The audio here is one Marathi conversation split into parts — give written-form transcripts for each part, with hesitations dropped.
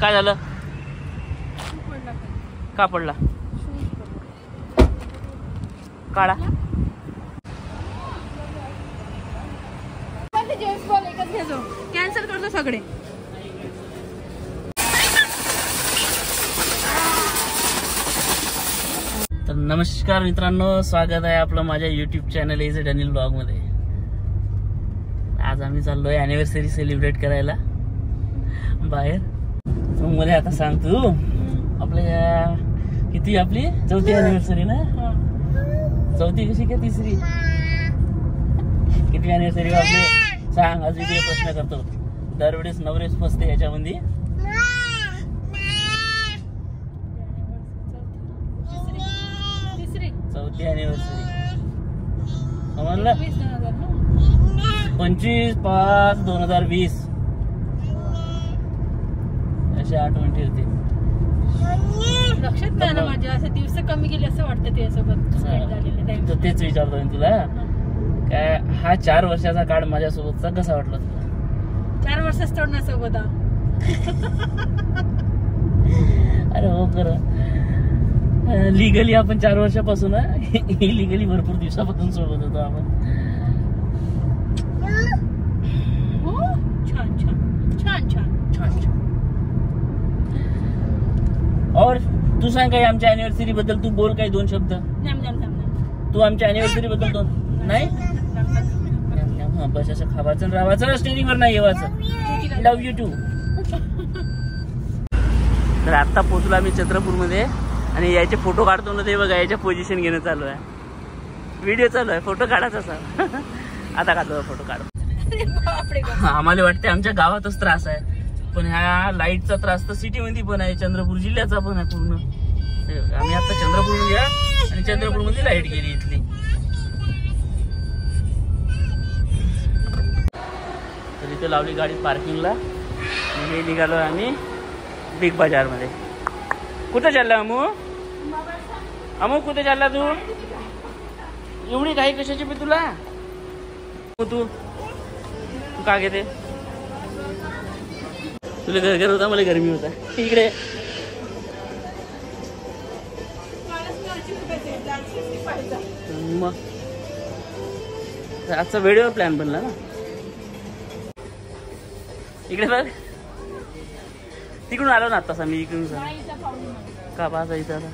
काय झालं? का पडला? काढा. कॅन्सल करतो सगळे. तर नमस्कार मित्रांनो, स्वागत आहे आपलं माझ्या YouTube channel as Daniel blog मध्ये. आज आम्ही चाललोय अॅनिव्हर्सरी सेलिब्रेट करायला बाहेर. मध्ये आता सांग तू, आपल्या किती आपली चौथी अॅनिव्हर्सरी ना? चौथी कशी का तिसरी? किती अॅनिव्हर्सरी आपली सांग. आज व्हिडिओ प्रश्न करतो. दरवेळेस नवरेच फसते याच्यामध्ये. चौथी अॅनिव्हर्सरी समजलं? 25/5/2020 अशी आठवण ठेवते. लक्षात नाही ना माझ्या. असं दिवस कमी गेले असं वाटतं त्यासोबत. तेच विचारतोय तुला काय. हा 4 वर्षाचा काळ माझ्यासोबतचा कसा वाटला तुला? 4 वर्षच तोडणार सोबत. अरे हो खरं. लिगली आपण 4 वर्षापासून, इलिगली भरपूर दिवसापासून सोबत होतो आपण. छान छान छान छान छान छान. और तू सांग काही आमच्या अॅनिव्हर्सरी बद्दल. तू बोल काही 2 शब्द. तू आमच्या अॅनिव्हर्सरी बद्दल 2 नाही. बस असं खावाचं राहायचं, स्टेरिंग वर नाही येवायचं. Love you to. तर आता पोहोचलो आम्ही चंद्रपूरमध्ये आणि याचे फोटो काढतो ना. ते बघा याच्या पोझिशन घेणं चालू आहे. व्हिडिओ चालू आहे. फोटो काढायचा असा. आता काढतो फोटो काढतो. आम्हाला वाटते आमच्या गावातच त्रास आहे, पण ह्या लाईटचा त्रास तर सिटीमध्ये पण आहे. चंद्रपूर जिल्ह्याचा पण आहे पूर्ण. आम्ही आता चंद्रपूरमध्ये आहे आणि चंद्रपूरमध्ये लाईट गेली इथली. तर इथे लावली गाडी पार्किंगला. हे निघालो आम्ही बिग बाजार मध्ये. कुठे चालला अमू? अमू कुठे चालला तू? एवढी काही कशाची बी तुला? तू का घेते? तुला घर होता, मला गरमी होता. इकडे मग आजचा व्हिडिओ प्लॅन बनला ना. इकडे बघ. तिकडून आलो ना आत्तासा मी. इकडून का पाहता इथं आता.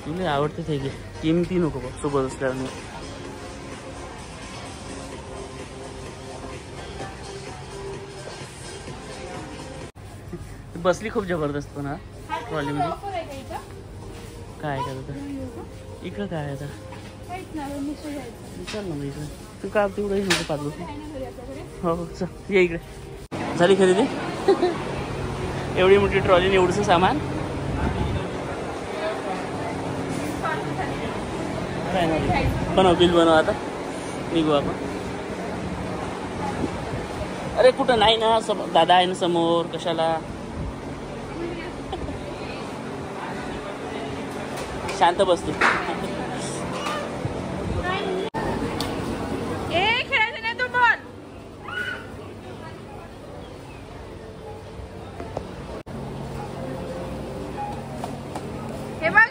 तुला आवडतेच आहे की किमती नको बघ सोबत असल्यावर. बसली खूप जबरदस्त पण हा ट्रॉलीमध्ये. काय का इकडं काय आहे आता? चल ना मग इकडे. तू का तेवढंही नको पाहतो. हो हो चल ये इकडे. झाली खरेदी? एवढी मोठी ट्रॉली एवढंसं सामान. बनव बिल बनव. आता निघू आपण. अरे कुठं नाही ना. दादा आहे ना समोर. कशाला शांत बसतो. खेळायचं नाही तू. बॉल हे बघ.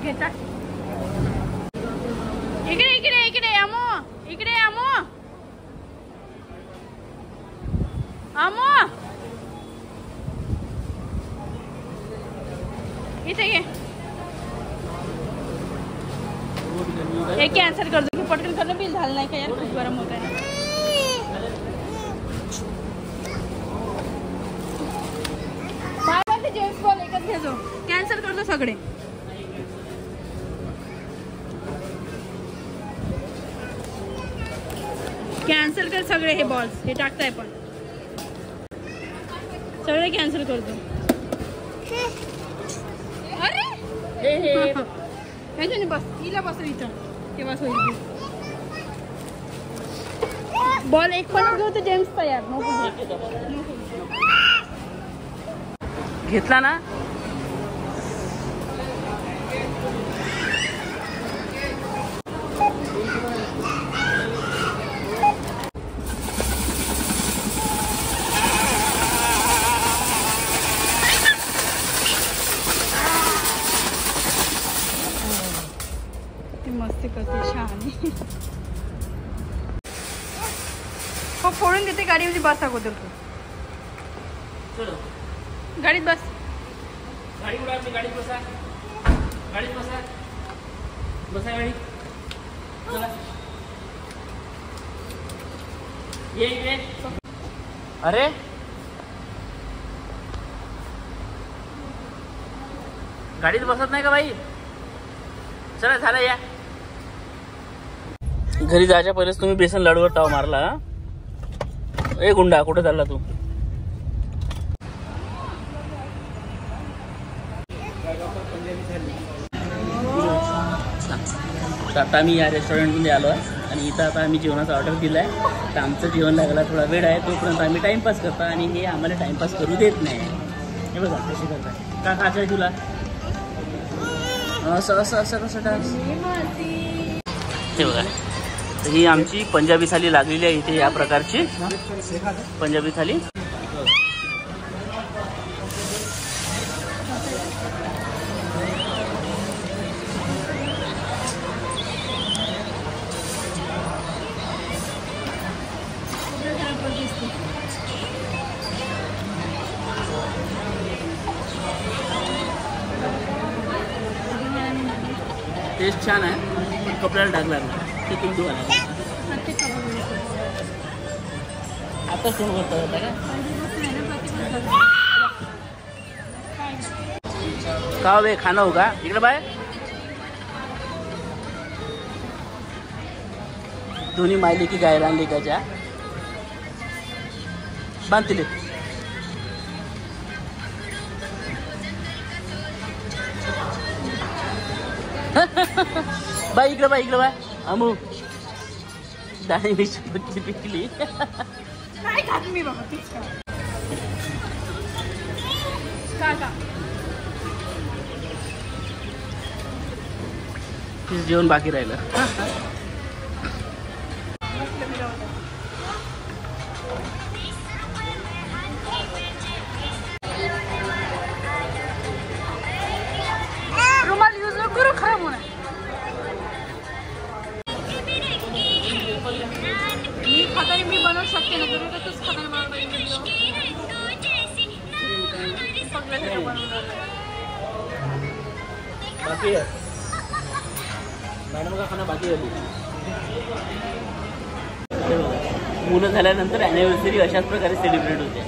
घेता इकडे इकडे इकडे. अमो इकडे. अमो अमो इथे घे. हे कॅन्सल करतो. पटकन करणं. बिल झालं नाही का यार? खूप गरम होत आहे. जेम्स बॉल एकच घेतो. कॅन्सल करतो सगळे. कॅन्सल कर सगळे. हे बॉल्स हे टाकताय पण सगळे कॅन्सल करतो. अरे बस. हिला बस इथं. तेव्हा होईल. बॉल एक पण घेऊ तर जेम्स तयार. घेतला ना. फोडून देते गाडीमध्ये बस अगोदर तू चलो गाडीत बस गाडी कुठे आपली गाडीत बसा बसा गाडी चला ये अरे गाडीत बसत नाही का बाई चला झालं या घरी जायच्या पहिलेच तुम्ही बेसन लाडूवर ताव मारला ए गुंडा कुठे चालला तू आता आम्ही या रेस्टॉरंटमध्ये आलो आहे आणि इथं आता आम्ही जेवणाचा ऑर्डर दिला आहे तर आमचं जेवण लागायला थोडा वेळ आहे तोपर्यंत आम्ही टाइमपास करतो आणि हे आम्हाला टाइमपास करू देत नाही हे बघा कशी करताय का खायचं आहे तुला असं असं असं कसं डान्स हे बघा ही आमची पंजाबी थाली लागलेली आहे इथे या प्रकारची पंजाबी थाली टेस्ट छान आहे पण कपड्याला डाग लागला ते तुम्ही धुवा आता सुरू करता होता का वे खाना होगा इकडे बाय दोन्ही मायली की गायला आणली त्याच्या बांधले बाई इकडे बाय अमू दाणी मिरची पक्की पिकली काय खात मी बाबा तीच का जेवण बाकी राहिलं रुमाल यूज नको करू खराब होणार मी खाताना मी बनवू शकते ना जरूर तूच खाताना मला बाकी आहे मॅडम का खाना बाकी होती मुलं झाल्यानंतर ॲनिव्हर्सरी अशाच प्रकारे सेलिब्रेट होते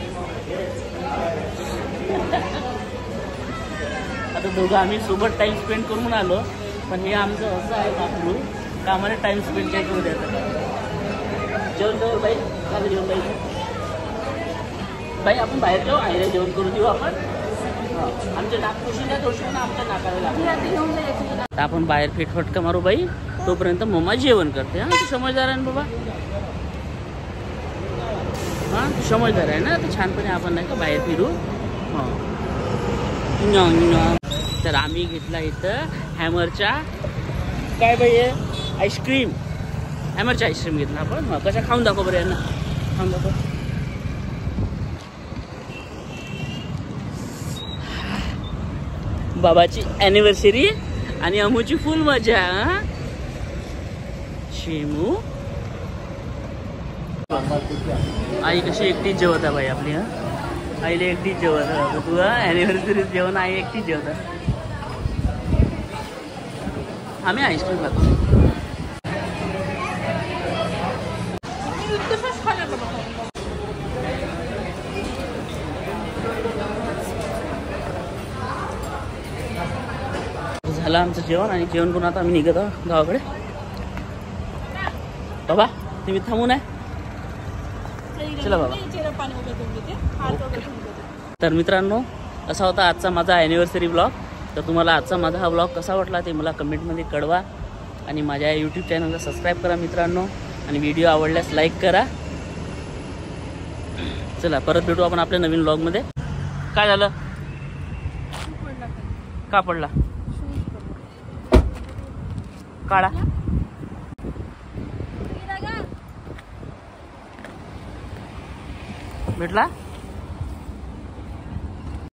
आता दोघं आम्ही सोबत टाइम स्पेंड करून आलो पण हे आमचं असं आहे काकू का आम्हाला टाइम स्पेंड काय करू द्यायचं जेवण जाऊ बाई काय जेवण बाई बाई आपण बाहेर जाऊ आयला जेवण करू देऊ आपण आमच्या नागपुशीला दोषी ना आमच्या नाकाला लागलं तर आपण बाहेर फेटफटका मारू बाई तोपर्यंत मम्मा जेवण करते हां तू समजदार आहे ना बाबा हां तू समजदार आहे ना तर छानपणे आपण नाही का बाहेर फिरू हां तर आम्ही घेतला इथं हॅमरच्या काय बाई आहे आईस्क्रीम हॅमरच्या आईस्क्रीम घेतला आपण हां कशा खाऊन दाखव बरं यांना खाऊन दाखव बाबाची ॲनिव्हर्सरी आणि अमूची फुल मजा शेमू आई कशी एकटीच जेवत आहे बाई आपली हा आईला एकटीच जेवत आहे तू ॲनिव्हर्सरी जेवण आई एकटीच जेवत आहे आम्ही आईस्क्रीम खातो झालं आमचं जेवण आणि जेवण करून आता आम्ही निघत आहोत गावाकडे बाबा तुम्ही थांबून आहे चला बाबा तर मित्रांनो असा होता आजचा माझा ॲनिव्हर्सरी ब्लॉग तर तुम्हाला आजचा माझा हा ब्लॉग कसा वाटला ते मला कमेंटमध्ये कळवा आणि माझ्या यूट्यूब चॅनलला सबस्क्राईब करा मित्रांनो आणि व्हिडिओ आवडल्यास लाईक करा चला परत भेटू आपण आपल्या नवीन ब्लॉगमध्ये काय झालं का पडला काढा भेटला